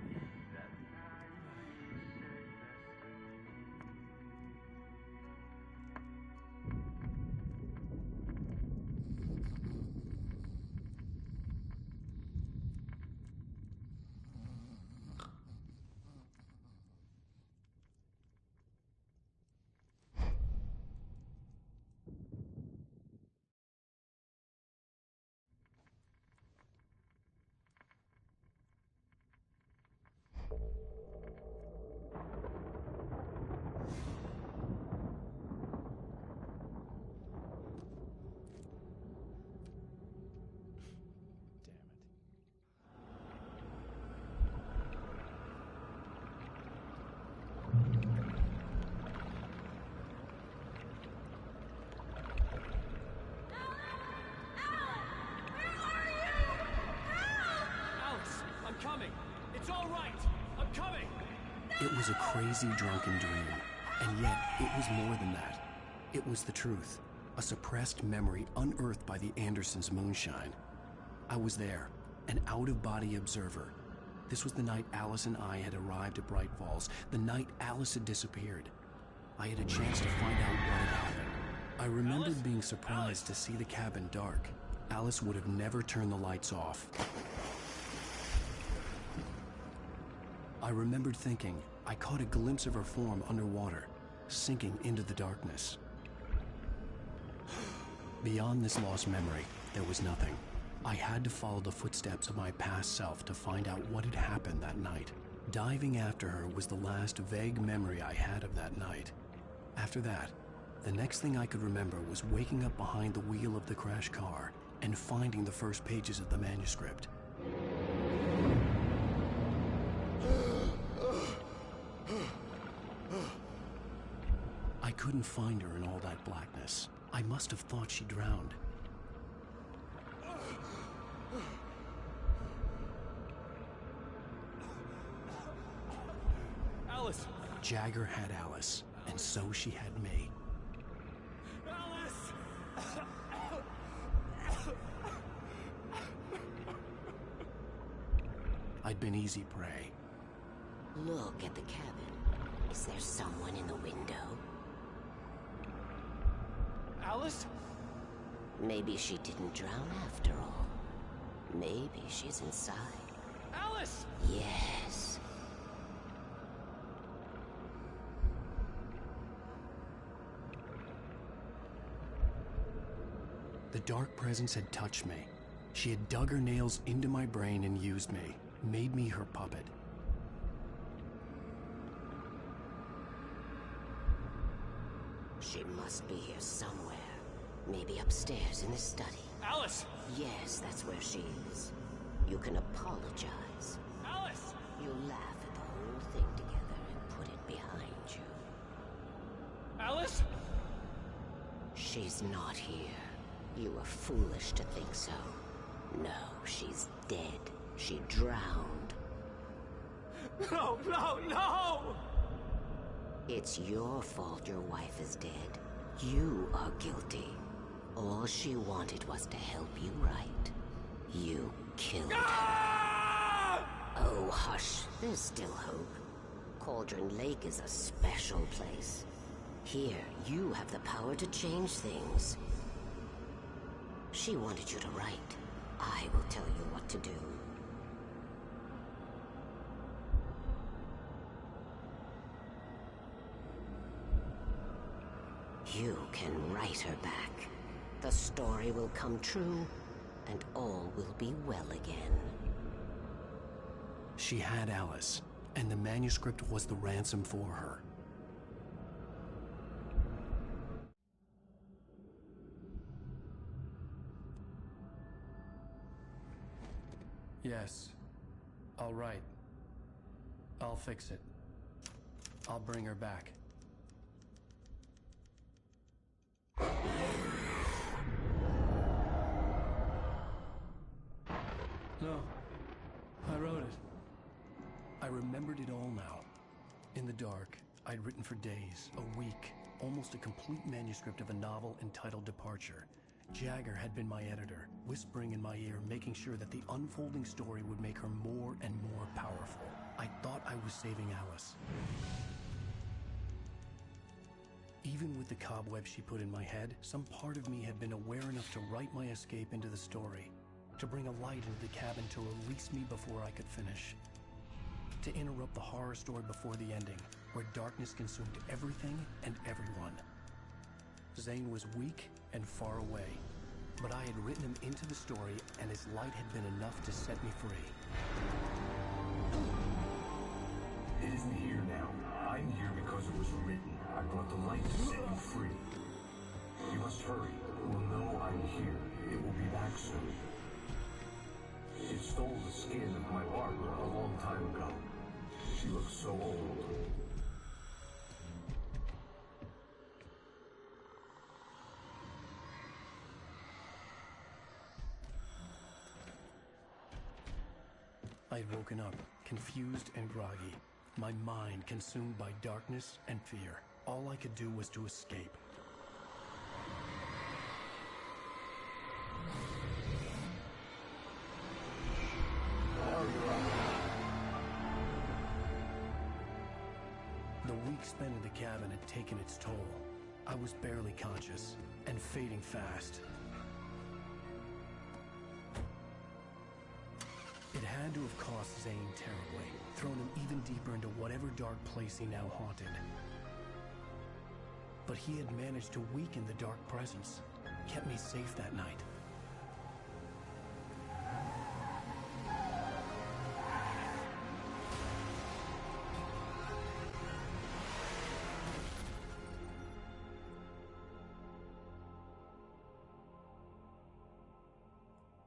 It was a crazy drunken dream, and yet it was more than that. It was the truth, a suppressed memory unearthed by the Andersons' moonshine. I was there, an out-of-body observer. This was the night Alice and I had arrived at Bright Falls, the night Alice had disappeared. I had a chance to find out what had happened. I remembered being surprised to see the cabin dark. Alice would have never turned the lights off. I remembered thinking I caught a glimpse of her form underwater, sinking into the darkness. Beyond this lost memory, there was nothing. I had to follow the footsteps of my past self to find out what had happened that night. Diving after her was the last vague memory I had of that night. After that, the next thing I could remember was waking up behind the wheel of the crashed car and finding the first pages of the manuscript. I couldn't find her in all that blackness. I must have thought she drowned. Alice! Jagger had Alice, and so she had me. Alice! I'd been easy prey. Look at the cabin. Is there someone in the window? Alice? Maybe she didn't drown after all. Maybe she's inside. Alice! Yes. The dark presence had touched me. She had dug her nails into my brain and used me, made me her puppet. She must be here somewhere. Maybe upstairs in the study. Alice! Yes, that's where she is. You can apologize. Alice! You'll laugh at the whole thing together and put it behind you. Alice? She's not here. You were foolish to think so. No, she's dead. She drowned. No, no, no! It's your fault your wife is dead. You are guilty. All she wanted was to help you right. You killed her. Oh, hush. There's still hope. Cauldron Lake is a special place. Here, you have the power to change things. She wanted you to write. I will tell you what to do. You can write her back. The story will come true, and all will be well again. She had Alice, and the manuscript was the ransom for her. Yes, I'll write. I'll fix it. I'll bring her back. No, I wrote it. I remembered it all now. In the dark, I'd written for days, a week, almost a complete manuscript of a novel entitled Departure. Jagger had been my editor, whispering in my ear, making sure that the unfolding story would make her more and more powerful. I thought I was saving Alice. Even with the cobwebs she put in my head, some part of me had been aware enough to write my escape into the story, to bring a light into the cabin to release me before I could finish, to interrupt the horror story before the ending, where darkness consumed everything and everyone. Zane was weak and far away, but I had written him into the story, and his light had been enough to set me free. It isn't here now. I'm here because it was written. I brought the light to set you free. You must hurry. It will know I'm here. It will be back soon. It stole the skin of my Barbara a long time ago. She looks so old. I had woken up, confused and groggy, my mind consumed by darkness and fear. All I could do was to escape. The week spent in the cabin had taken its toll. I was barely conscious, and fading fast. It had to have cost Zane terribly, thrown him even deeper into whatever dark place he now haunted. But he had managed to weaken the dark presence, kept me safe that night.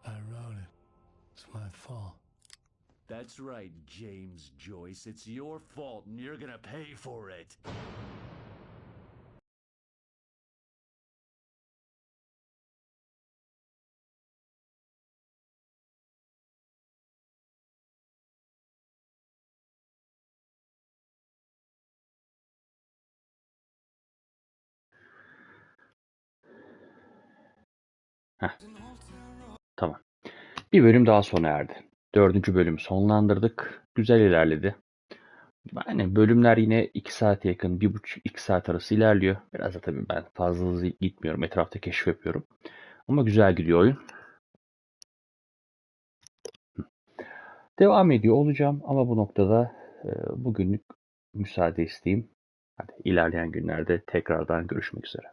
I wrote it. It's my fault. That's right, James Joyce. It's your fault, and you're gonna pay for it. Tamam. Bir bölüm daha sona erdi. 4. bölümü sonlandırdık. Güzel ilerledi. Yani bölümler yine 2 saate yakın, 1,5-2 saat arası ilerliyor. Biraz da tabii ben fazla hızlı gitmiyorum. Etrafta keşif yapıyorum. Ama güzel gidiyor oyun. Devam ediyor olacağım ama bu noktada bugünlük müsaade isteyeyim. Hadi ilerleyen günlerde tekrardan görüşmek üzere.